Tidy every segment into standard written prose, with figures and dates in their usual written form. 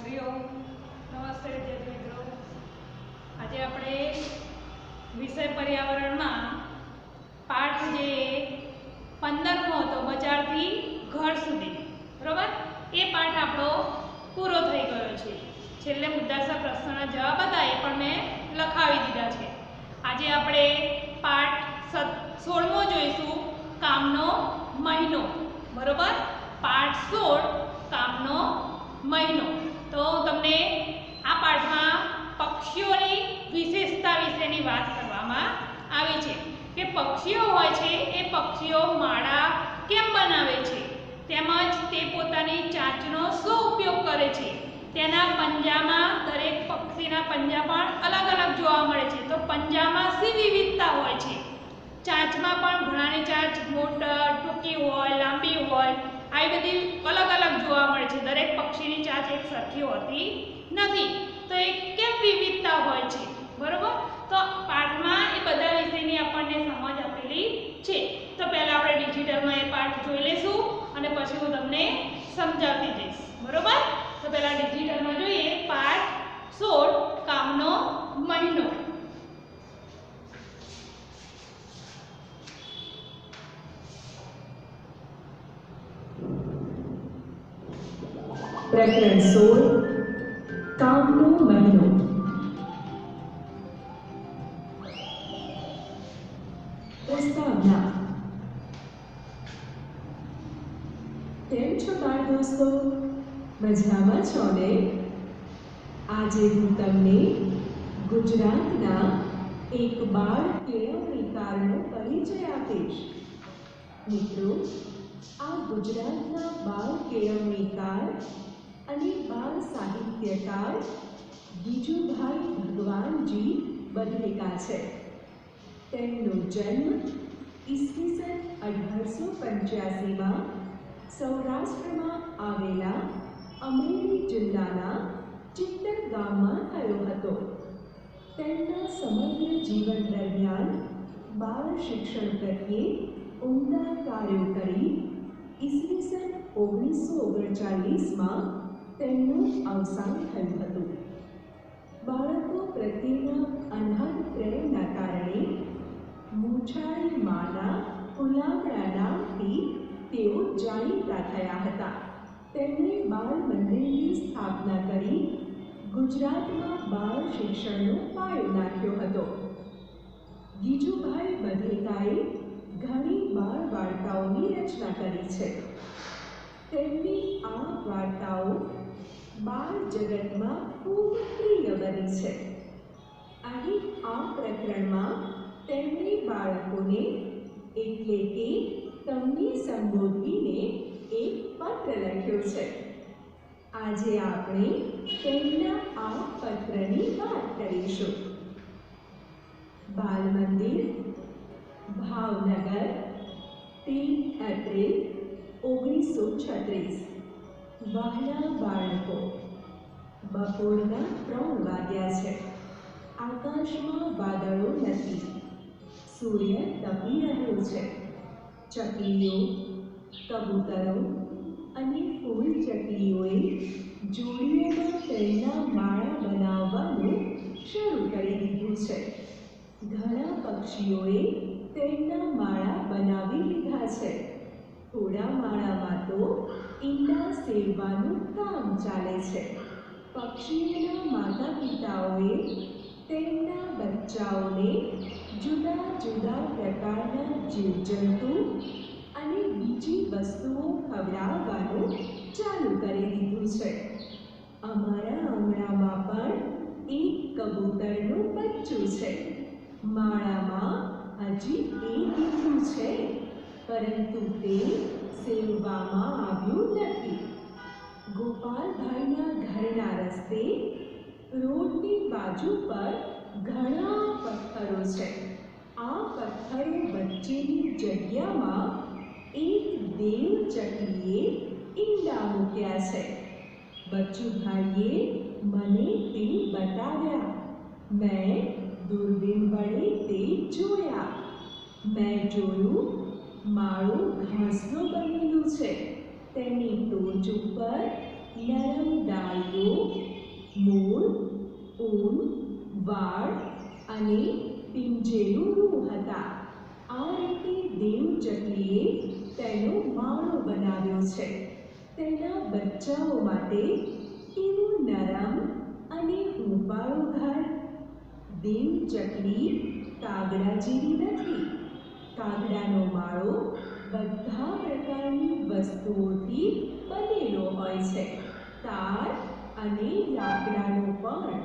हरिओम। नमस्ते विद्यार्थी मित्रों। आज આપણે વિષય પર્યાવરણમાં પાઠ જે 15મો હતો બજારથી ઘર સુધી, બરોબર, એ પાઠ આપણો પૂરો થઈ ગયો છે। છેલ્લે મુદ્દાસર પ્રશ્નના જવાબ હતા એ પણ મેં લખાવી દીધા છે। આજે આપણે પાઠ 16મો જોઈશું, કામનો મહિનો, બરોબર। પાઠ 16 કામનો મહિનો। तो तमने आ पाठ में पक्षीओनी विशेषता विशेनी बात करवामां आवी छे के पक्षीओ होय छे ए पक्षीओ माळा केम बनावे छे, तेमज ते पोतानी चांचनो शो उपयोग करे छे। तेना पंजामां दरेक पक्षीना पंजा पण अलग अलग जोवा मळे छे। तो पंजामां शी विविधता होय छे। चांचमां पण घणानी चांच मोटर टूंकी होय, लांबी होय, आई बधी अलग अलग जोवा मळे छे। दरेक पक्षीनी चांच एक सरखी होती नथी। तो एक केम विविधता होय छे, बरोबर। तो पाठमां ए बधा विषयनी आपणे समज आपेली छे। तो पहेला आपणे डिजिटलमां ए पाठ जोई लेशुं अने पछी हुं तमने समजावती जईश, बरोबर। तो पहेला डिजिटलमां जोईए पाठ 16 कामनो महीनो। प्रकरण 16 कामनो महीनो। प्रस्तावना। केम छो बाळ दोस्तों, मजामां छो ने? आजे हूँ तमने गुजरातना एक बाळ केळवણીકારનો परिचय आपीश। मित्रों, आ गुजरातना बाळ केळवણીકાર અને બાળ સાહિત્યકાર ગીજુભાઈ ભગવાનજી બધેકા છે। તેમનો જન્મ ઈસવીસન 1885માં સૌરાષ્ટ્રમાં આવેલા અમરેલી જિલ્લાના ચિત્તર ગામમાં થયો હતો। તેમના સમગ્ર જીવન દરમિયાન બાળ શિક્ષણ પ્રત્યે ઉમદા કાર્યો કરી ઈસવીસન 1939માં તેમનું અવસાન થયું હતું। બાળકો પ્રત્યેના અનહદ પ્રેમના કારણે મૂછાળી માના ફુલાવડા નામથી તેઓ જાણીતા થયા હતા। તેમણે બાળ મંદિરની સ્થાપના કરી ગુજરાતમાં બાળ શિક્ષણનો પાયો નાખ્યો હતો। ગીજુભાઈ બધેકાએ ઘણી બાળ વાર્તાઓની રચના કરી છે। તેમની આ વાર્તાઓ બાળ જગતમાં ખૂબ પ્રિય બની છે। અહીં આ પ્રકરણમાં તેમણે બાળકોને એટલે કે તમને સંબોધીને એક પત્ર લખ્યો છે। આજે આપણે તેમના આ પત્રની વાત કરીશું। બાલ મંદિર, ભાવનગર, 3 એપ્રિલ 1936। વહાલા બાળકો, બપોરના 3 વાગ્યા છે। આકાશમાં વાદળો નથી, સૂર્ય તપી રહ્યો છે। ચકલીઓ, કબૂતરો અને ફૂલ ચકલીઓએ જોડીઓમાં તેના માળા બનાવવાનું શરૂ કરી દીધું છે। ઘણા પક્ષીઓએ તેના માળા બનાવી લીધા છે। થોડા માળામાં તો ઈંડા સેવવાનું કામ ચાલે છે। પક્ષીઓના માતા પિતાઓએ તેમના બચ્ચાઓને જુદા જુદા પ્રકારના જીવજંતુ અને બીજી વસ્તુઓ ખવડાવવાનું ચાલુ કરી દીધું છે। અમારા આંગણામાં પણ એક કબૂતરનું બચ્ચું છે। માળામાં હજી એક ઈંડું છે, પરંતુ તે સેવવામાં આવ્યું નથી। ગોપાલભાઈના ઘરના રસ્તે રોડની બાજુ પર ઘણા પથ્થરો છે। આ પથ્થરો વચ્ચેની જગ્યામાં એક દેવ ચકલીએ ઈંડા મૂક્યા છે। બચ્ચુભાઈએ મને તે બતાવ્યા। मैं दूरबीन वडे ते जोया। मैं जोयुं माळो घासनो बनेલું છે। તેની ટોચ ઉપર નરમ ડાળીઓ વાળ અને પિંજેલું રૂ હતા. આ રીતે દેવચકલીએ તેનો માળો બનાવ્યો છે. તેના બચ્ચાઓ માટે કેવું નરમ અને હૂંફાળું ઘર. દેવચકલી કાગડા જેવી નથી. કાગડાનો માળો બધા પ્રકારની વસ્તુઓથી બનેલો હોય છે, તાર અને લાકડાનો પણ.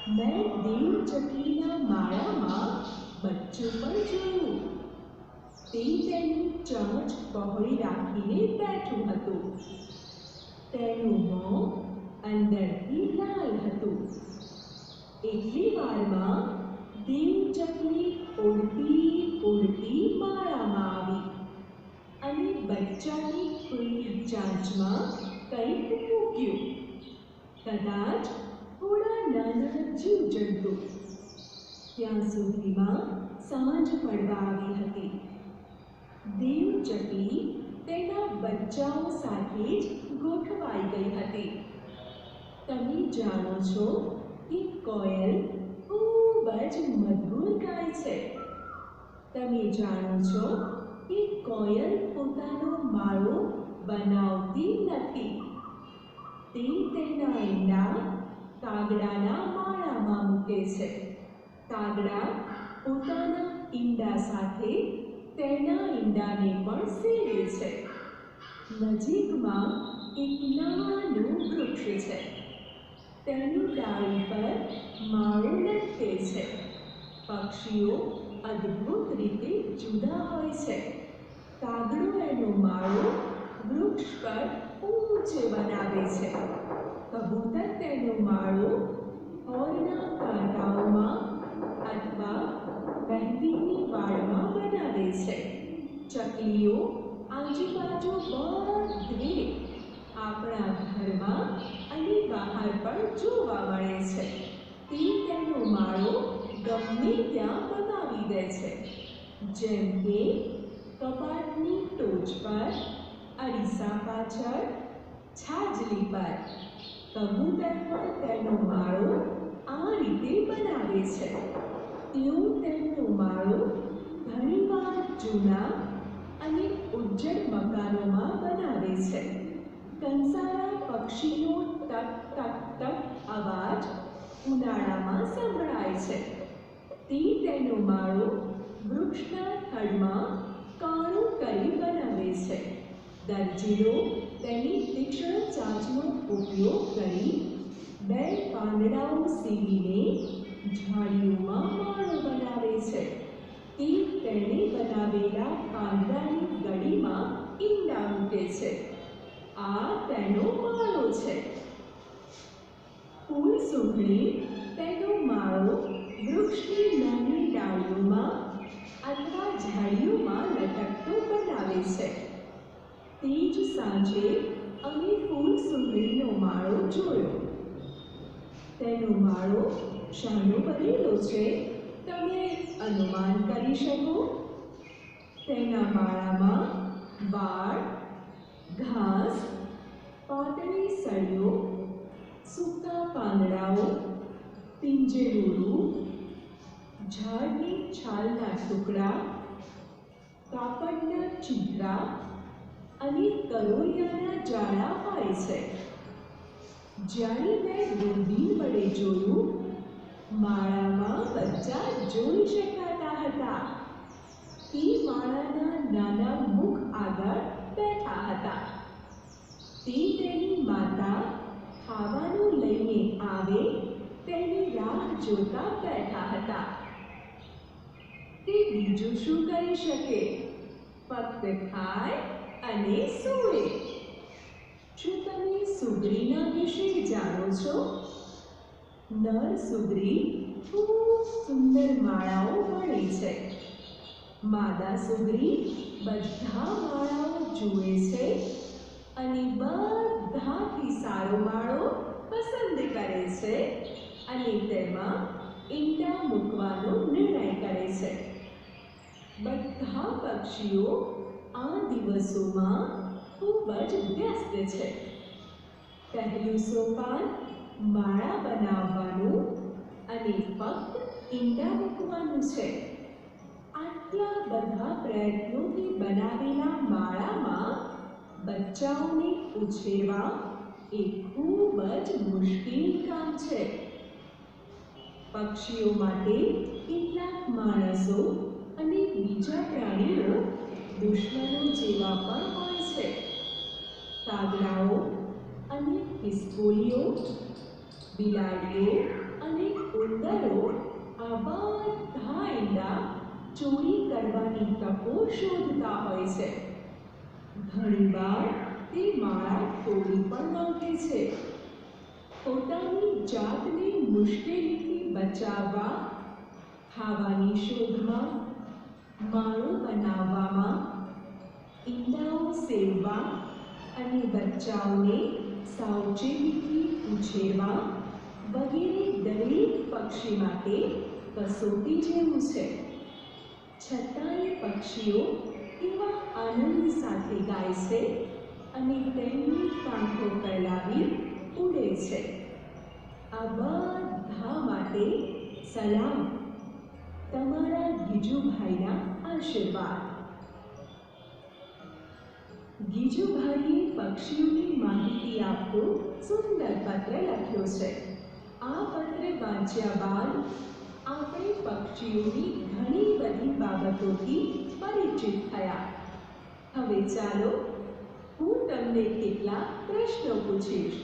મેં દેવચકલીના માળામાં બચ્ચું પણ જોયું. તે તેની ચાંચ પહોળી રાખીને બેઠું હતું. તેનું મોં અંદરથી લાલ હતું. એટલી વારમાં દેવચકલી ઉડતી ઉડતી માળામાં આવી અને બચ્ચાની ખુલ્લી ચાંચમાં કંઈક મૂક્યું. કદાચ થોડા નાના જીવજંતુ. ત્યાં સુધીમાં સાંજ પડવા આવી હતી. દેવચકલી તેના બચ્ચાઓ સાથે જ ગોઠવાઈ ગઈ હતી. તમે જાણો છો કે કોયલ ખૂબ જ મધુર ગાય છે. તમે જાણો છો કે કોયલ પોતાનો માળો બનાવતી નથી. તે તેના ઈંડા કાગડાના માળામાં મૂકે છે. કાગડા પોતાના ઈંડા સાથે તેના ઈંડાને પણ સેવે છે. નજીકમાં એક નાનું વૃક્ષ છે. તેની ડાળી પર માળો લટકે છે. પક્ષીઓ અદ્ભુત રીતે જુદા હોય છે. કાગડો એનો માળો વૃક્ષ પર ઊંચે બનાવે છે. કબૂતર તેનો માળો હોરના કાંટાઓમાં અથવા મહેંદીની વાળમાં બનાવે છે. ચકલીઓ આજુબાજુ બધે આપણા ઘરમાં અને બહાર પણ જોવા મળે છે. તે તેનો માળો ગમે ત્યાં બનાવી દે છે. જેમ કે કબાટની ટોચ પર, અરીસા પાછળ, છાજલી પર. કબૂતર પણ તેનો માળો આ રીતે બનાવે છે. તેઓ તેમનો માળો ઘણીવાર જૂના અને ઉજ્જડ મકાનોમાં બનાવે છે. કંસારા પક્ષીનો ટક ટક ટક અવાજ ઉનાળામાં સંભળાય છે. તે તેનો માળો વૃક્ષના થડમાં કાણું કરી બનાવે છે. દરજીડો તેની તીક્ષ્ણ ચાંચનો ઉપયોગ કરી બે પાંદડાઓ સીવીને ઝાડીઓમાં માળો બનાવે છે. તે તેણે બનાવેલા પાંદડાની ગળીમાં ઈંડા મૂકે છે. આ તેનો માળો છે. ફૂલસૂંઘડી તેનો માળો વૃક્ષની નાની ડાળીઓમાં અથવા ઝાડીઓમાં લટકતો બનાવે છે. તે જ સાંજે અમે ફૂલસૂંઘડીનો માળો જોયો. તેનો માળો શાનો બનેલો છે તમે અનુમાન કરી શકો? તેના માળામાં વાળ, ઘાસ, પાતળી સળીઓ, સૂકા પાંદડાઓ, પિંજેલું રૂ, ઝાડની છાલના ટુકડા, કાપડના ચીંથરા અને કરોળિયાના જાળા હોય છે. જ્યારે મેં દૂરબીન વડે જોયું, માળામાં બચ્ચા જોઈ શકાતા હતા. તે માળાના નાના મુખ આગળ બેઠા હતા. તે તેની માતા ખાવાનું લઈને આવે તેની રાહ જોતા બેઠા હતા. તે બીજું શું કરી શકે? ફક્ત ખાય અને સૂવે. શું તમે સુગરીના વિશે જાણો છો? નર સુગરી ખૂબ સુંદર માળાઓ વણે છે. માદા સુગરી બધા માળાઓ જુએ છે અને બધાથી સારો માળો પસંદ કરે છે અને તેમાં ઈંડા મૂકવાનો નિર્ણય કરે છે. બધા પક્ષીઓ આ દિવસોમાં ખૂબ જ વ્યસ્ત છે. પહેલું સોપાન માળા બનાવવાનું અને ફક્ત ઈંડા મૂકવાનું છે. આટલા બધા પ્રયત્નોથી બનાવેલા માળામાં બચ્ચાઓને ઉછેરવા એ ખૂબ જ મુશ્કેલ કામ છે. પક્ષીઓ માટે કેટલાક માણસો અને બીજા પ્રાણીઓ દુશ્મનો જેવા પણ હોય છે. કાગડાઓ અને ખિસકોલીઓ, બિલાડીઓ અને ઉંદરો આ બધા ઈંડા ચોરી કરવાની તકો શોધતા હોય છે. ઘણીવાર તે માળા તોડી પણ નાખે છે. પોતાની જાતને મુશ્કેલીથી બચાવવા, ખાવાની શોધમાં, માળો બનાવવામાં, ઈંડાઓ સેવવા અને બચ્ચાઓને સાવચેતીથી ઉછેરવા વગેરે દરેક પક્ષી માટે કસોટી જેવું છે. છતાંય પક્ષીઓ કેવા આનંદ સાથે ગાય છે અને તેમની પાંખો ફેલાવી ઉડે છે. આ બધા માટે સલામ. તમારા ગીજુભાઈના આશીર્વાદ. ગીજુભાઈએ પક્ષીઓની માહિતી આપતો સુંદર પત્ર લખ્યો છે. આ પત્ર વાંચ્યા બાદ આપણે પક્ષીઓની ઘણી બધી બાબતોથી પરિચિત થયા. હવે ચાલો હું તમને કેટલાક પ્રશ્નો પૂછીશ.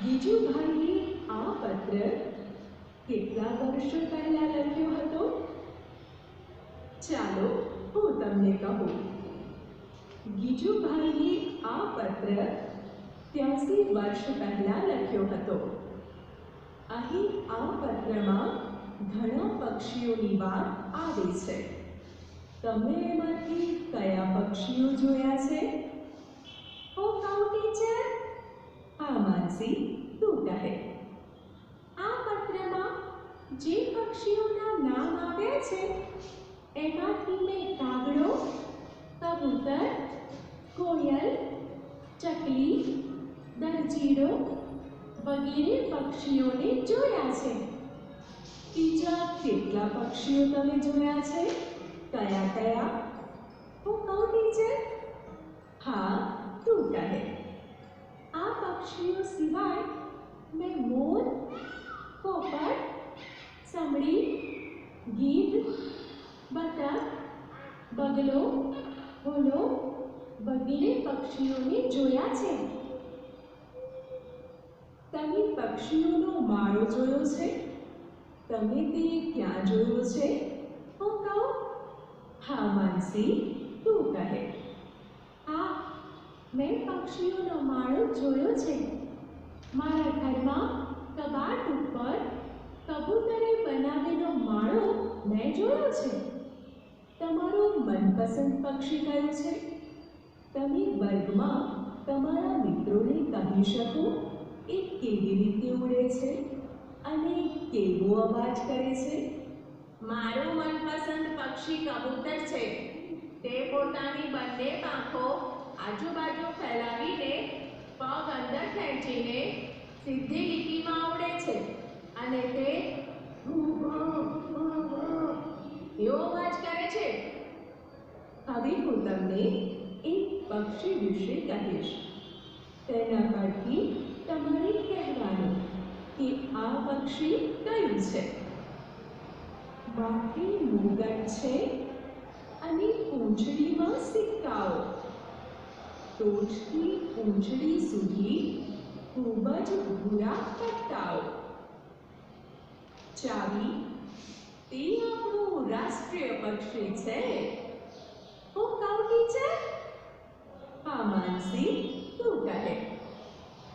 ગીજુભાઈએ આ પત્ર કેટલા વર્ષો પહેલા લખ્યો હતો? ચાલો હું તમને કહું. ગીજુભાઈએ આ પત્ર 83 વર્ષ પહેલા લખ્યો હતો. અહીં આ પત્રમાં ઘણા પક્ષીઓની વાત આવે છે. તમે એમાંથી કયા પક્ષીઓ જોયા છે? ઓ કહું ટીચર? હા માનસી, તું કહે. આ પત્રમાં જે પક્ષીઓના નામ આવ્યા છે એમાંથી મેં કાગડો, કબૂતર, કોયલ, ચકલી, દરજીડો વગેરે પક્ષીઓને જોયા છે. બીજા કેટલા પક્ષીઓ તમે જોયા છે? કયા કયા? હું કહું ટીચર? હા, તું કહે. આ પક્ષીઓ સિવાય મેં મોર, પોપટ, સમડી, ગીધ, બતક, બગલો, હોલો વગેરે પક્ષીઓને જોયા છે. તમે પક્ષીઓનો માળો જોયો છે? તમે તે ક્યાં જોયો છે? હું કહું? હા માનસી, તું કહે. હા, મેં પક્ષીઓનો માળો જોયો છે. મારા ઘરમાં કબાટ ઉપર કબૂતરે બનાવેલો માળો મેં જોયો છે. તમારું મનપસંદ પક્ષી કયું છે? તમે વર્ગમાં તમારા મિત્રોને કહી શકો એ કેવી રીતે ઉડે છે અને કેવો અવાજ કરે છે? મારું મનપસંદ પક્ષી કબૂતર છે. તે પોતાની બંને પાંખો આજુબાજુ ફેલાવીને પગ અંદર ખેંચીને સીધી લીટીમાં ઉડે છે અને તે એવો અવાજ કરે છે. હવે હું તમને એક પક્ષી વિશે કહીશ. તેના પરથી તમારે કહેવાનું કે આ પક્ષી કયું છે. માથે મુગટ છે અને પૂંછડીમાં સિક્કાઓ. ટોચથી પૂંછડી સુધી ખૂબ જ ભૂરા પટ્ટાઓ. ચાવી, તે આપણું રાષ્ટ્રીય પક્ષી છે. હું કહું ટીચર? હા માનસી, તું કહે.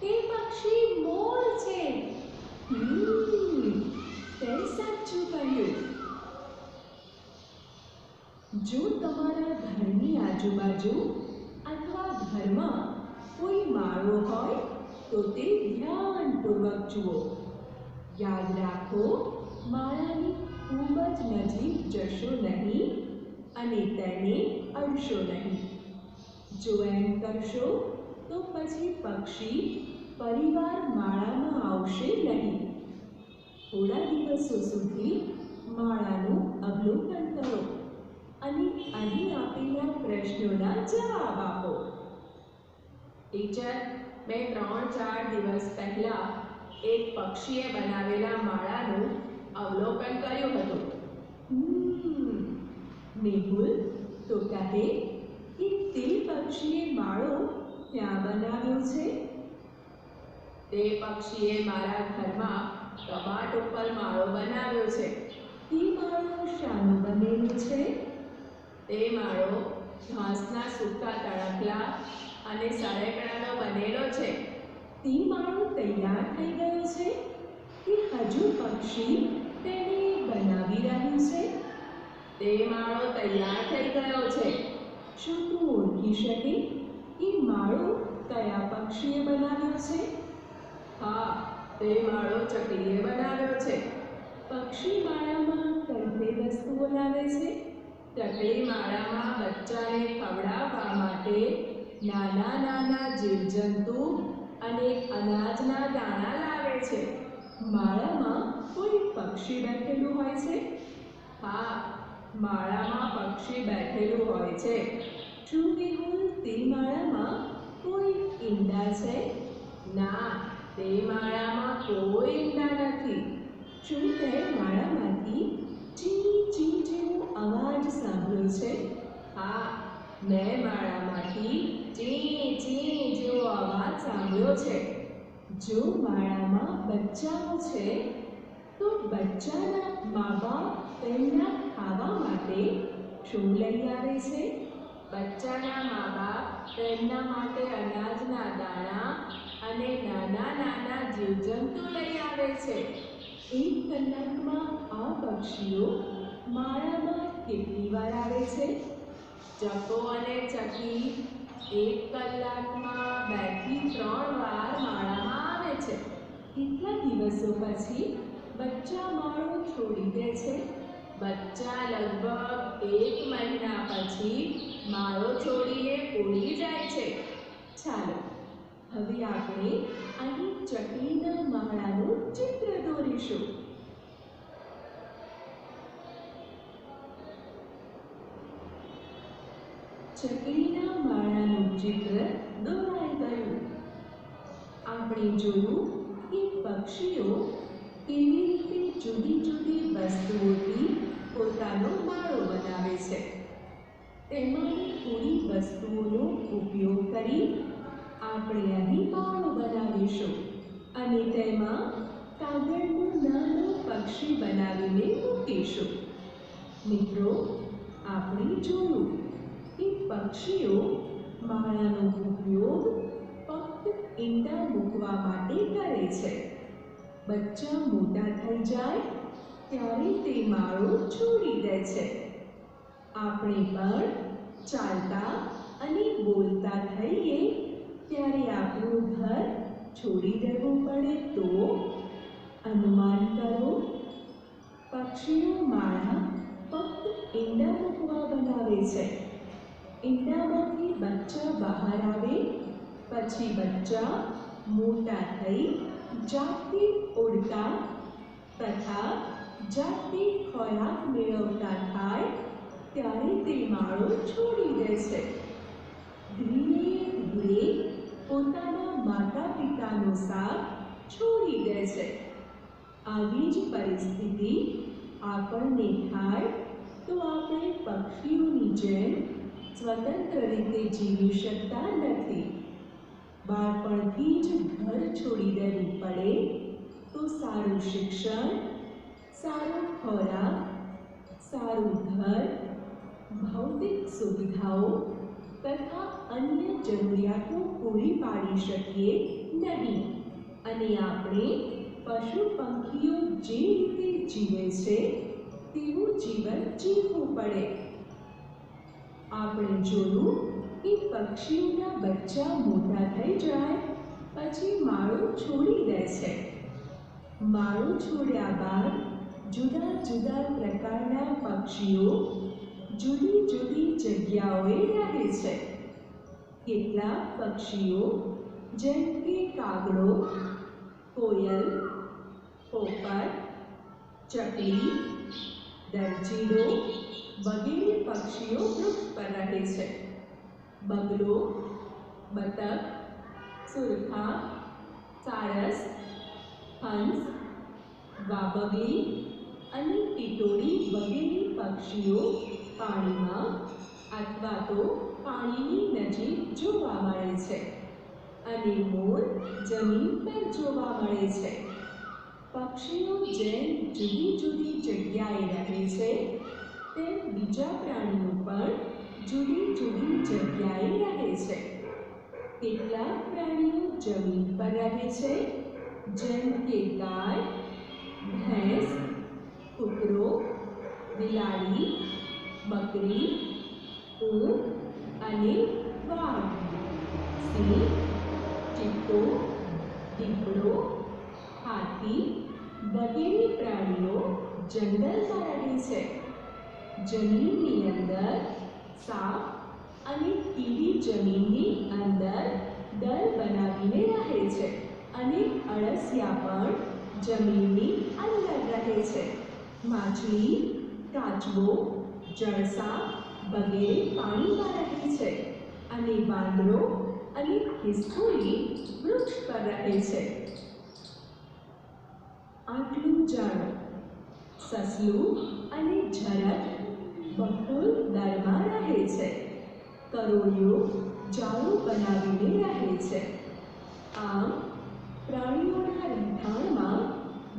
તે પક્ષી મોર છે. તે સાચું કહ્યું. જો તમારા ઘરની આજુબાજુ અથવા ઘરમાં કોઈ માળો હોય તો તે ધ્યાનપૂર્વક જુઓ. યાદ રાખો, માળાની ખૂબ જ નજીક જશો નહીં અને તેને અડશો નહીં. જો એમ કરશો તો પછી પક્ષી પરિવાર માળામાં આવશે નહીં. થોડા દિવસો સુધી માળાનું અવલોકન કરો અને અહીં આપેલા પ્રશ્નોના જવાબ આપો. ટીચર, મેં 3-4 દિવસ પહેલા એક પક્ષીએ બનાવેલા માળાનું અવલોકન કર્યું હતું. મેહુલ તો કહે કે તે પક્ષીએ માળો ક્યાં બનાવ્યો છે? તે પક્ષીએ મારા ઘરમાં કબાટ ઉપર માળો બનાવ્યો છે. તે માળો શાનો બનેલો છે? તે માળો ઘાસના સૂકા તણખલા અને સળેકણાનો બનેલો છે. તે માળો તૈયાર થઈ ગયો છે કે હજુ પક્ષી તેને બનાવી રહ્યું છે? તે માળો તૈયાર થઈ ગયો છે. શું તું ઓળખી શકે કે માળો કયા પક્ષીએ બનાવ્યો છે? હા, તે માળો ચકલીએ બનાવ્યો છે. પક્ષી માળામાં કઈ કઈ વસ્તુઓ લાવે છે? ચકલી માળામાં બચ્ચાને ખવડાવવા માટે નાના નાના જીવજંતુ અને અનાજના દાણા લાવે છે. માળામાં કોઈ પક્ષી બેઠેલું હોય છે? હા, માળામાં પક્ષી બેઠેલું હોય છે. શું મેહુલ તે માળામાં કોઈ ઈંડા છે? ના, તે માળામાં કોઈ ઈંડા નથી. શું તે માળામાંથી ચી ચી જેવો અવાજ સાંભળ્યો છે? હા, મેં માળામાંથી ચી ચી જેવો અવાજ સાંભળ્યો છે. જો માળામાં બચ્ચાઓ છે તો બચ્ચાના મા-બાપ તેમના ખાવા માટે શું લઈ આવે છે? બચ્ચાના મા-બાપ તેમના માટે અનાજના દાણા અને નાના નાના જીવજંતુ લઈ આવે છે. 1 કલાકમાં આ પક્ષીઓ માળામાં કેટલી વાર આવે છે? ચકો અને ચકી 1 કલાકમાં 2 થી 3 વાર માળામાં આવે છે. કેટલા દિવસો પછી બચ્ચા માળો છોડી દે છે? બચ્ચા લગભગ 1 મહિના પછી માળો છોડીને ઉડી જાય છે. ચાલો હવે આપણે અહીં ચકલીના માળાનું ચિત્ર દોરીશું. ચકલીના માળાનું ચિત્ર દોરાઈ ગયું. આપણે જોયું કે પક્ષીઓ કેવી રીતે જુદી જુદી વસ્તુઓથી પોતાનો માળો બનાવે છે. તેમાંની થોડી વસ્તુઓનો ઉપયોગ કરી આપણે અહીં માળો બનાવીશું અને તેમાં કાગળનું નાનું પક્ષી બનાવીને મૂકીશું. મિત્રો, આપણે જોયું કે પક્ષીઓ માળાનો ઉપયોગ ફક્ત ઈંડા મૂકવા માટે કરે છે. બચ્ચા મોટા થઈ જાય ત્યારે તે માળો છોડી દે છે. આપણે પણ ચાલતા અને બોલતા થઈએ ત્યારે આપણું ઘર છોડી દેવું પડે તો અનુમાન કરો. પક્ષીઓ માળા ફક્ત ઈંડા મૂકવા બનાવે છે. ઈંડામાંથી બચ્ચા બહાર આવે પછી બચ્ચા મોટા થઈ જાતે ઉડતા તથા જાતે ખોરાક મેળવતા થાય ત્યારે તે માળો છોડી દે છે. ધીરે ધીરે પોતાના માતા પિતાનો સાથ છોડી દે છે. આવી જ પરિસ્થિતિ આપણને થાય તો આપણે પક્ષીઓની જેમ સ્વતંત્ર રીતે જીવી શકતા નથી. બાળપણથી જ ઘર છોડી દેવું પડે તો સારું શિક્ષણ, સારો ખોરાક, સારું ઘર, ભૌતિક સુવિધાઓ તથા અન્ય જરૂરિયાતો પૂરી પાડી શકીએ નહીં અને આપણે પશુ પંખીઓ જે રીતે જીવે છે તેવું જીવન જીવવું પડે. આપણે જોયું કે પક્ષીઓના બચ્ચા મોટા થઈ જાય પછી માળો છોડી દે છે. માળો છોડ્યા બાદ જુદા જુદા પ્રકારના પક્ષીઓ જુદી જુદી જગ્યાઓએ રહે છે. કેટલાક પક્ષીઓ જેમ કે કાગડો, કોયલ, પોપટ, ચકલી, દરજીડો વગેરે પક્ષીઓ વૃક્ષ પર રહે છે. બગલો, બતક, સુરખા, સારસ, હંસ, વાબગલી અને ટીટોળી વગેરે પક્ષીઓ પાણીમાં અથવા તો પાણીની નજીક જોવા મળે છે અને મોર જમીન પર જોવા મળે છે. પક્ષીઓ જેમ જુદી જુદી જગ્યાએ રહે છે તેમ બીજા પ્રાણીઓ પણ જુદી જુદી જગ્યાએ રહે છે. કેટલાક પ્રાણીઓ જમીન પર રહે છે, જેમ કે ગાય, ભેંસ, કૂતરો, બિલાડી, બકરી, ઊંટ અને વાઘ. સિંહ, ચિત્તો, દીપડો, હાથી વગેરે પ્રાણીઓ જંગલમાં રહે છે. જમીનની અંદર સાપ અને કીડી જમીનની અંદર દર બનાવીને રહે છે અને અળસિયા પણ જમીનની અંદર રહે છે. માછલી, કાચબો, જળસાપ વગેરે પાણીમાં રહે છે અને વાંદરો અને ખિસકોલી વૃક્ષ પર રહે છે. આટલું જાણો. સસલું અને ઝરખ બકુલ દરમાં રહે છે. કરોળિયો જાળો બનાવીને રહે છે. આમ પ્રાણીઓના રહેઠાણમાં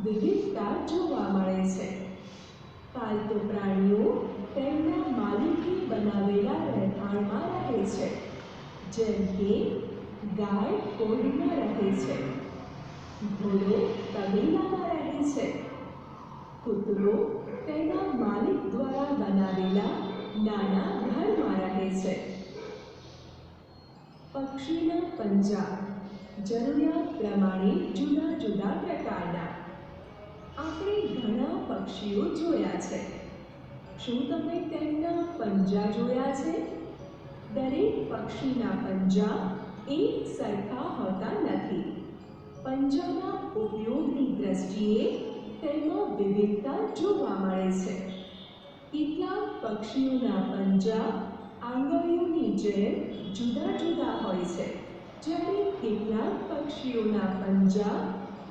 વિવિધતા જોવા મળે છે. પાલતુ પ્રાણીઓ તેમના માલિકે બનાવેલા રહેઠાણમાં રહે છે. જેમ કે ગાય કોઢમાં રહે છે, ઘોડો તબેલામાં રહે છે, કૂતરો તેના માલિક દ્વારા બનાવેલા નાના ઘરમાં રહે છે. પક્ષીના પંજા જરૂરિયાત પ્રમાણે જુદા જુદા પ્રકારના. આપણે ઘણા પક્ષીઓ જોયા છે. શું તમે તેમના પંજા જોયા છે? દરેક પક્ષીના પંજા એક સરખા હોતા નથી. પંજાના ઉપયોગની દ્રષ્ટિએ તેમાં વિવિધતા જોવા મળે છે. કેટલાક પક્ષીઓના પંજા આંગળીઓની જેમ જુદા જુદા હોય છે, જ્યારે કેટલાક પક્ષીઓના પંજા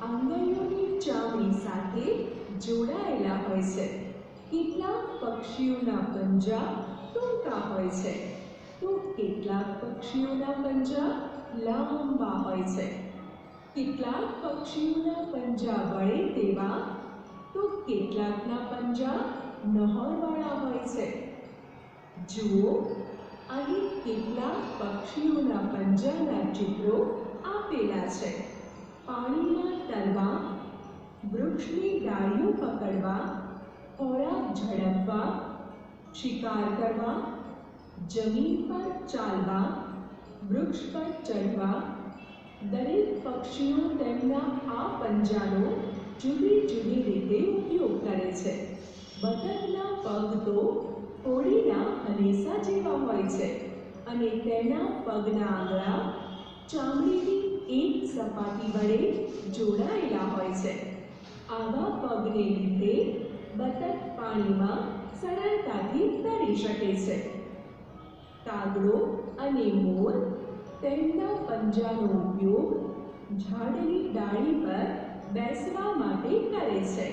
આંગળીઓની ચામડી સાથે જોડાયેલા હોય છે. કેટલાક પક્ષીઓના પંજા ટૂંકા હોય છે, તો કેટલાક પક્ષીઓના પંજા લાંબા હોય છે. કેટલાક પક્ષીઓના પંજા વળે તેવા, તો કેટલાકના પંજા નહોરવાળા હોય છે. જુઓ, અહીં કેટલાક પક્ષીઓના પંજાના ચિત્રો આપેલા છે. પાણીમાં તરવા, વૃક્ષની ડાળીઓ પકડવા, ખોરાક ઝડપવા, શિકાર કરવા, જમીન પર ચાલવા, વૃક્ષ પર ચડવા. દરેક પક્ષીઓ તેમના આ પંજાનો જુદી જુદી રીતે ઉપયોગ કરે છે. બતકના પગ તો હોડીના હલેસા જેવા હોય છે અને તેના પગના આંગળા ચામડીની એક સપાટી વડે જોડાયેલા હોય છે. આવા પગને લીધે બતક પાણીમાં સરળતાથી તરી શકે છે. કાગડો અને મોર તેમના પંજાનો ઉપયોગ ઝાડની ડાળી પર બેસવા માટે કરે છે.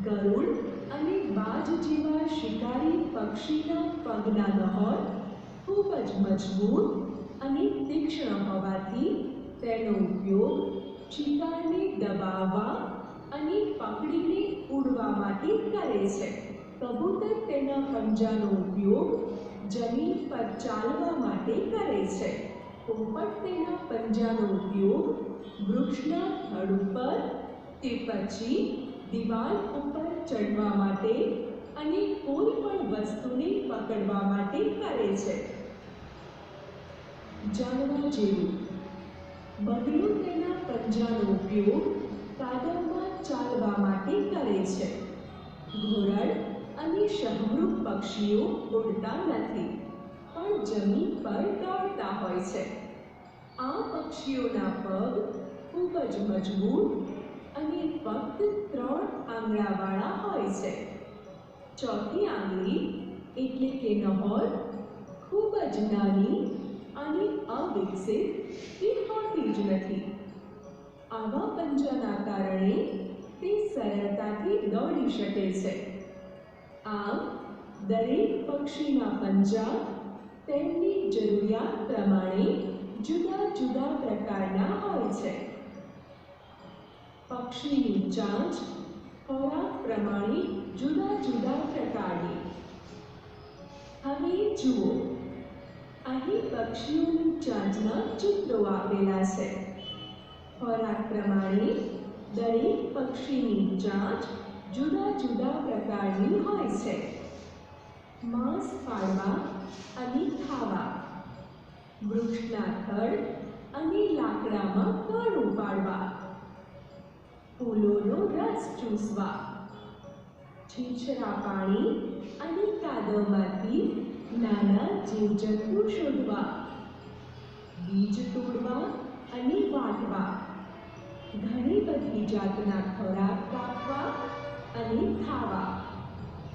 ગરુડ અને બાજ જેવા શિકારી પક્ષીના પગના નહોર ખૂબ જ મજબૂત અને તીક્ષ્ણ હોવાથી તેનો ઉપયોગ શિકારને દબાવવા અને પકડીને ઉડવા માટે કરે છે. કબૂતર તેના પંજાનો ઉપયોગ જમીન પર ચાલવા માટે કરે છે. પોપટ તેના પંજાનો ઉપયોગ વૃક્ષના થડ ઉપર કે પછી દિવાલ ઉપર ચડવા માટે અને કોઈ પણ વસ્તુને પકડવા માટે કરે છે. જાણવા જેવું. બગલો તેના પંજાનો ઉપયોગ કાદવમાં ચાલવા માટે કરે છે. ઘોરડ અને શહમૃગ પક્ષીઓ ઉડતા નથી, પણ જમીન પર દોડતા હોય છે. આ પક્ષીઓના પગ ખૂબ જ મજબૂત અને ફક્ત 3 આંગળાવાળા હોય છે. ચોથી આંગળી એટલે કે નહોર ખૂબ જ નાની અને અવિકસિત કે હોતી જ નથી. આવા પંજાના કારણે તે સરળતાથી દોડી શકે છે. આમ દરેક પક્ષીના પંજા તેમની જરૂરિયાત પ્રમાણે જુદા જુદા પ્રકારના હોય છે. પક્ષીની ચાંચ ખોરાક પ્રમાણે જુદા જુદા પ્રકારની. હવે જુઓ, અહીં પક્ષીઓની ચાંચના ચિત્રો આપેલા છે. ખોરાક પ્રમાણે દરેક પક્ષીની ચાંચ જુદા જુદા પ્રકારની હોય છે. માંસ ફાડવા અને ખાવા, વૃક્ષના થડ અને લાકડામાં કણ ઉપાડવા, ફૂલોનો રસ ચૂસવા, છીછરા પાણી અને કાદવમાંથી નાના જીવજંતુ શોધવા, બીજ તોડવા અને વાટવા, ઘણી બધી જાતના ખોરાક કાપવા અને ખાવા.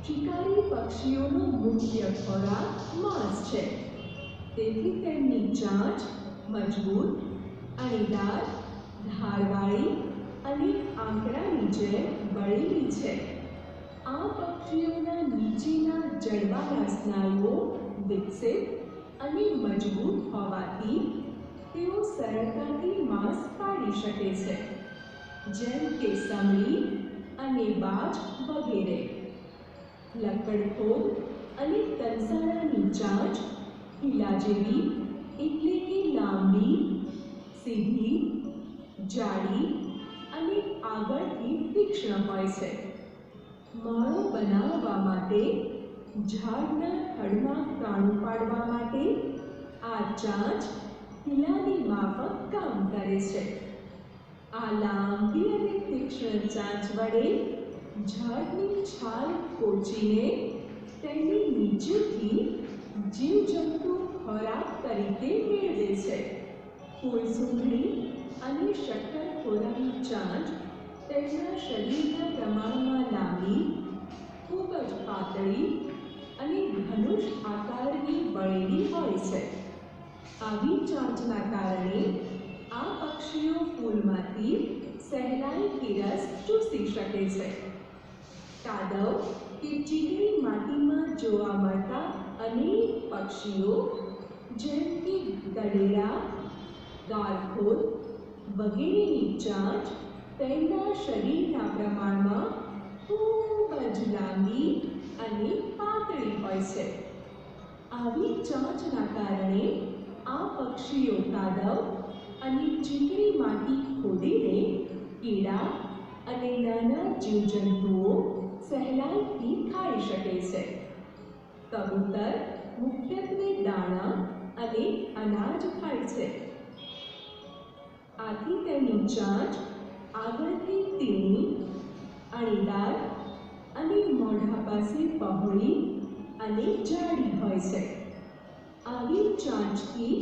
શિકારી પક્ષીઓનો મુખ્ય ખોરાક માંસ છે. તેથી તેમની ચાંચ મજબૂત, અણીદાર, ધારવાળી અને આંકડાની જેમ વળેલી છે. આ પક્ષીઓના નીચેના જડબાના સ્નાયુઓ વિકસિત અને મજબૂત હોવાથી તેઓ સરળતાથી માંસ ફાડી શકે છે, જેમ કે સમડી અને બાજ વગેરે. લક્કડખોદ અને તનસાડાની ચાંચ હિલા જેવી એટલે કે લાંબી, સીધી, જાડી અને આગળથી તીક્ષ્ણ હોય છે. માળો બનાવવા માટે, ઝાડના થડમાં કાણ ઉપાડવા માટે આ ચાંચ હિલાની માફક કામ કરે છે. આ લાંબી અને તીક્ષ્ણ ચાંચ વડે ઝાડની છાલ કોચીને તેની નીચેથી જીવજંતુ ખોરાક તરીકે મેળવે છે. ફૂલસૂંઘણી અને શક્કરખોરાની ચાંચ તેમના શરીરના પ્રમાણમાં લાંબી, ખૂબ જ પાતળી અને ધનુષ આકારની વળેલી હોય છે. આવી ચાંચના કારણે આ પક્ષીઓ ફૂલમાંથી સહેલાઈથી રસ ચૂસી શકે છે. કાદવ કે ચીકણી માટીમાં જોવા મળતા અનેક પક્ષીઓ જેમ કે ગડેડા, ગારખોદ વગેરેની ચાંચ તેમના શરીરના પ્રમાણમાં ખૂબ જ લાંબી અને પાતળી હોય છે. આવી ચાંચના કારણે આ પક્ષીઓ કાદવ અને ચીકણી માટી ખોદીને કીડા અને નાના જીવજંતુઓ સહેલાઈથી ખાઈ શકે છે. કબૂતર મુખ્યત્વે દાણા અને અનાજ ખાય છે. આથી તેની ચાંચ આગળથી તીણી, અણીદાર અને મોઢા પાસે પહોળી અને જાડી હોય છે. આવી ચાંચથી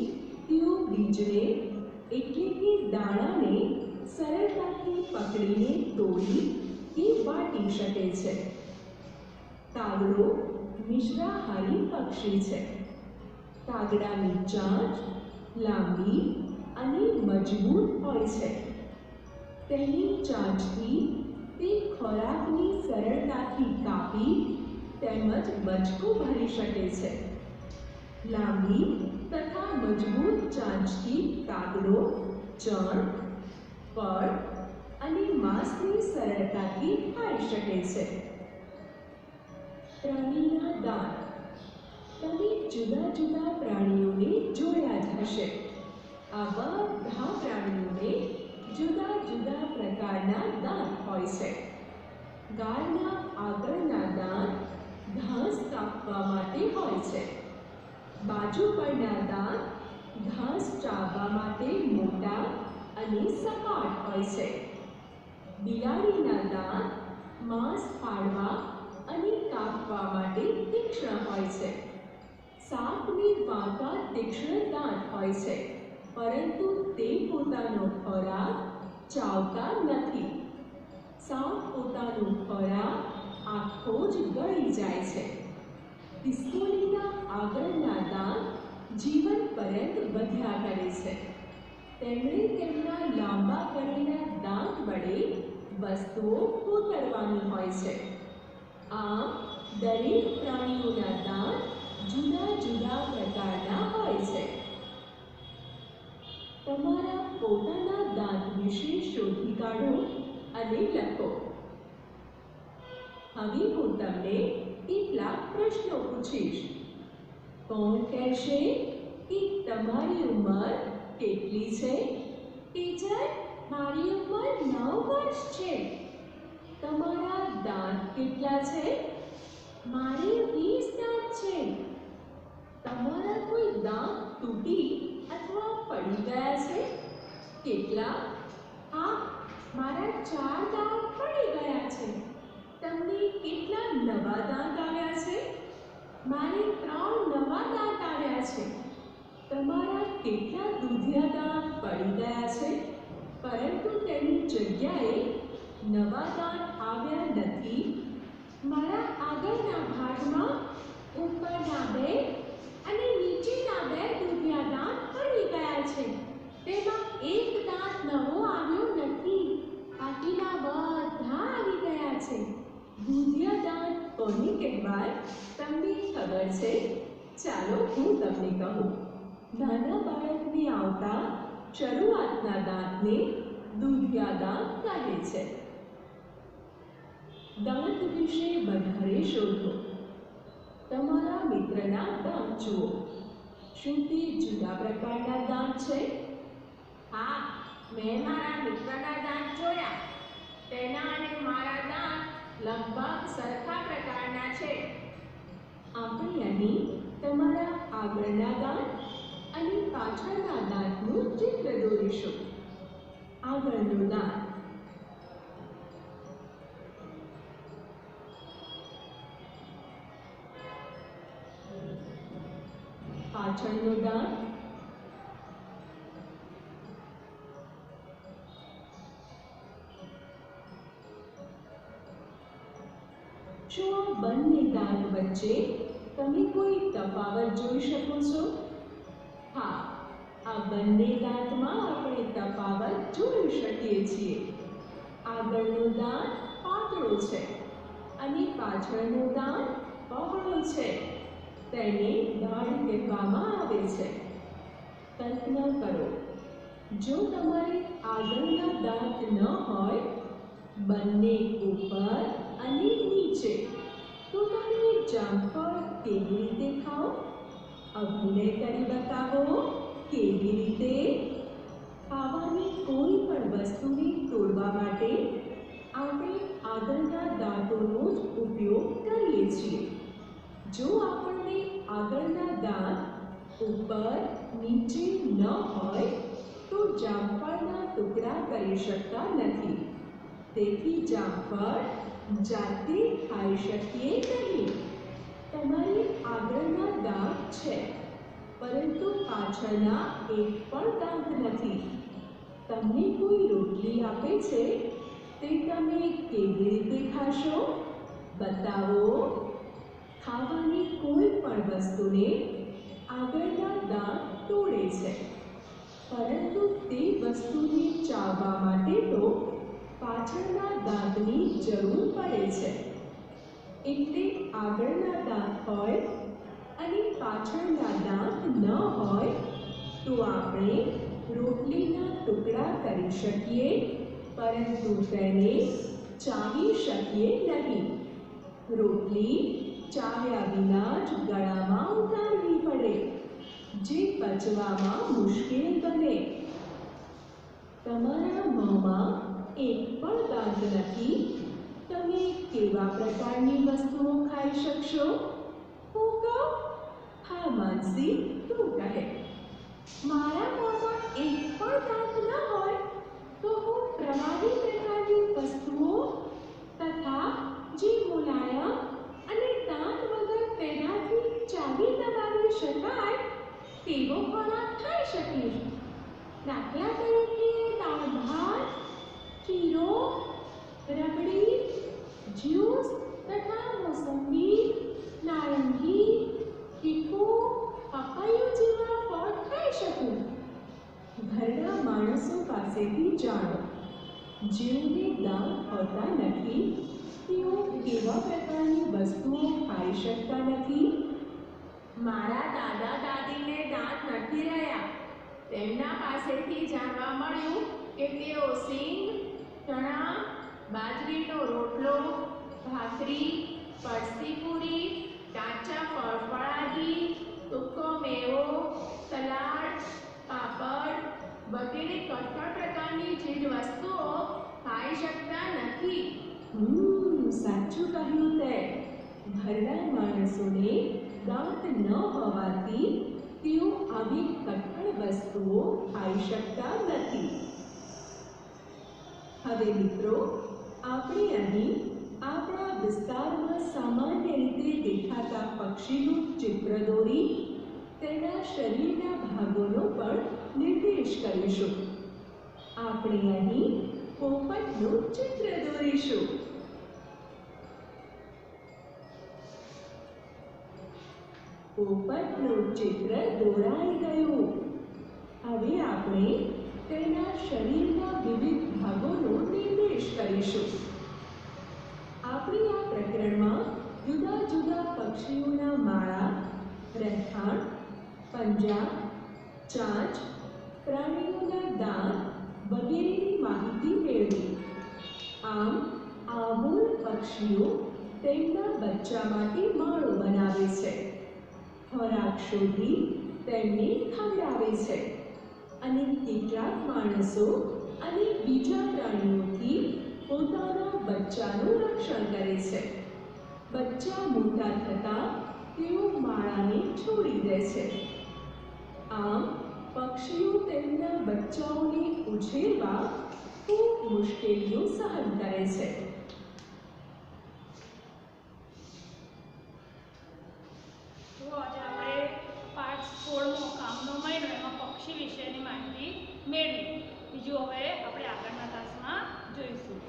તેઓ બીજને એટલે કે દાણાને સરળતાથી પકડીને તોડી કે વાટી શકે છે. કાગડો મિશ્રાહારી પક્ષી છે. કાગડાની ચાંચ લાંબી અને મજબૂત હોય છે. તેની ચાંચથી તે ખોરાકની સરળતાથી કાપી તેમજ બચકું ભરી શકે છે. લાંબી તથા મજબૂત ચાંચથી કાગડો ચણ, ફળ અને માંસને સરળતાથી ખાઈ શકે છે. પ્રાણીના દાંત. તમે જુદા જુદા પ્રાણીઓને જોયા જ હશે. આ બધા પ્રાણીઓને જુદા જુદા પ્રકારના દાંત હોય છે. ગાયના આગળના દાંત ઘાસ કાપવા માટે હોય છે. બાજુ પરના દાંત ઘાસ ચાવવા માટે મોટા અને સપાટ હોય છે. બિલાડીના દાંત માંસ ફાડવા અને કાપવા માટે તીક્ષ્ણ હોય છે. સાપને વાંકા તીક્ષ્ણ દાંત હોય છે, પરંતુ તે પોતાનો ખોરાક ચાવતા નથી. સાપ પોતાનો ખોરાક આખો જ ગળી જાય છે. ખિસકોલીના આગળના દાંત જીવન પર્યંત વધ્યા કરે છે. તેમણે તેમના લાંબા કરેલા દાંત વડે વસ્તુઓ કોતરવાની હોય છે. આમ દરેક પ્રાણીઓના દાંત જુદા જુદા પ્રકારના હોય છે. તમારા પોતાના દાંત વિશે શોધી કાઢો અને લખો. હવે હું તમને કેટલાક પ્રશ્નો પૂછીશ. કોણ કહેશે કે તમારી ઉંમર કેટલી છે? ટીચર, મારી ઉંમર 9 વર્ષ છે. તમારા દાંત કેટલા છે? મારે 20 દાંત છે. તમારા કોઈ દાંત તૂટી અથવા પડી ગયા છે? કેટલા? હા, મારા 4 દાંત પડી ગયા છે. તમને કેટલા નવા દાંત આવ્યા છે? મારે 3 નવા દાંત આવ્યા છે. તમારા કેટલા દૂધિયા દાંત પડી ગયા છે, પરંતુ તેની જગ્યાએ નવા દાંત આવ્યા નથી? મારા આગળના ભાગમાં ઉપરના 2 અને નીચેના 2 દૂધિયા દાંત પડી ગયા છે. તેમાં એક દાંત નવો આવ્યો નથી. બાકીના બધા આવી ગયા છે. દૂધિયા દાંત કોને કહેવાય? તમને ખબર છે? ચાલો હું તમને કહું. નાના બાળકને આવતા શરૂઆતના દાંતને દૂધિયા દાંત કહે છે. દાંત વિશે વધારે શોધો. તમારા મિત્રના દાંત જુઓ. શું તે જુદા પ્રકારના દાંત છે? હા, મેં મારા મિત્રના દાંત જોયા. તેના અને મારા દાંત લગભગ સરખા પ્રકારના છે. આપણે અહીં તમારા આગળના દાંત અને પાછળના દાંતનું ચિત્ર દોરીશું. આગળનો દાંત. પાછળનો દાંત. શું આ બંને દાંત વચ્ચે તમે કોઈ તફાવત જોઈ શકો છો? હા, આ બંને દાંતમાં આપણે તફાવત જોઈ શકીએ છીએ. આગળનો દાંત પાતળો છે અને પાછળનો દાંત પહોળો છે. તેને દાઢ કહેવામાં આવે છે. કલ્પના કરો, જો તમારે આગળના દાંત ન હોય, બંને ઉપર અને નીચે, તો તમે જામફળ કેવી રીતે ખાઓ? અભિનય કરી બતાવો. કેવી રીતે? ખાવાની કોઈ પણ વસ્તુને તોડવા માટે આપણે આગળના દાંતોનો જ ઉપયોગ કરીએ છીએ. જો આપણને આગળના દાંત ઉપર નીચે ન હોય તો જામફળના ટુકડા કરી શકતા નથી. તેથી જામફળ જાતે ખાઈ શકીએ નહીં. તમારે આગળના દાંત છે, પરંતુ પાછળના એક પણ દાંત નથી. તમને કોઈ રોટલી આપે છે, તે તમે કેવી રીતે ખાશો? બતાવો. ખાવાની કોઈ પણ વસ્તુને આગળના દાંત તોડે છે, પરંતુ તે વસ્તુને ચાવવા માટે તો પાછળના દાંતની જરૂર પડે છે. એટલે આગળના દાંત હોય અને પાછળના દાંત ન હોય તો આપણે રોટલીના ટુકડા કરી શકીએ, પરંતુ તેને ચાવી શકીએ નહીં. રોટલી ચાવ્યા વિના જ ગળામાં ઉતારવી પડે, જે પચવામાં મુશ્કેલ બને. તમારા મોંમાં એક પણ દાંત નથી. તમે કેવા પ્રકારની વસ્તુઓ ખાઈ શકશો? હું કહું? હા માનસી, તું કહે. મારા મોંમાં એક પણ દાંત ન હોય તો હું પ્રવાહી પ્રકારની વસ્તુઓ તથા જે મુલાયમ અને દાંત વગર તેનાથી ચાવી દબાવી શકાય તેવો ખોરાક ખાઈ શકીશ. દાખલા તરીકે દાળ ભાત, શીરો, રબડી, જ્યુસ તથા મોસંબી, નારંગી, ચીકુ, પપૈયું જેવા ફળ ખાઈ શકું? ઘરના માણસો પાસેથી જાણો, જેઓને દાંત હોતા નથી તેઓ કેવા પ્રકારની વસ્તુઓ ખાઈ શકતા નથી? મારા દાદા દાદીને દાંત નથી રહ્યા. તેમના પાસેથી જાણવા મળ્યું કે તેઓ સિંગ, ચણા, બાજરીનો રોટલો, ભાખરી, પડસી પૂરી, કાચા ફળફળાદી, સૂકો મેવો, સલાડ, પાપડ વગેરે કઠોળ પ્રકારની ચીજ વસ્તુઓ ખાઈ શકતા નથી. સાચું કહ્યું તે. ઘરના માણસોને દાંત ન હોવાથી તેઓ આવી કઠણ વસ્તુઓ ખાઈ શકતા નથી. હવે મિત્રો, આપણે અહીં આપણા વિસ્તારમાં સામાન્ય રીતે દેખાતા પક્ષીનું ચિત્ર દોરી તેના શરીરના ભાગોનો પણ નિર્દેશ કરીશું. આપણે અહીં પોપટનું ચિત્ર દોરીશું. પોપટનું ચિત્ર દોરાઈ ગયું. હવે આપણે તેના શરીરના વિવિધ ભાગોનો નિર્દેશ કરીશું. આપણે આ પ્રકરણમાં જુદા જુદા પક્ષીઓના માળા, રહેઠાણ, પંજા, ચાંચ, પ્રાણીઓના દાંત વગેરેની માહિતી મેળવી. આમ આ મૂળ પક્ષીઓ તેમના બચ્ચામાંથી માળો બનાવે છે, ખોરાક શોધી તેમને ખવડાવે છે અને કેટલાક માણસો અને બીજા પ્રાણીઓથી પોતાના બચ્ચાનું રક્ષણ કરે છે. બચ્ચા મોટા થતાં તેઓ માળાને છોડી દે છે. આમ પક્ષીઓ તેમના બચ્ચાઓને ઉછેરવા ખૂબ મુશ્કેલીઓ સહન કરે છે. તો આજે આપણે પાઠ 16 કામનો મહિનો એમાં પક્ષી વિશેની માહિતી મેળવી. બીજું હવે આપણે આગળના ક્લાસમાં જોઈશું.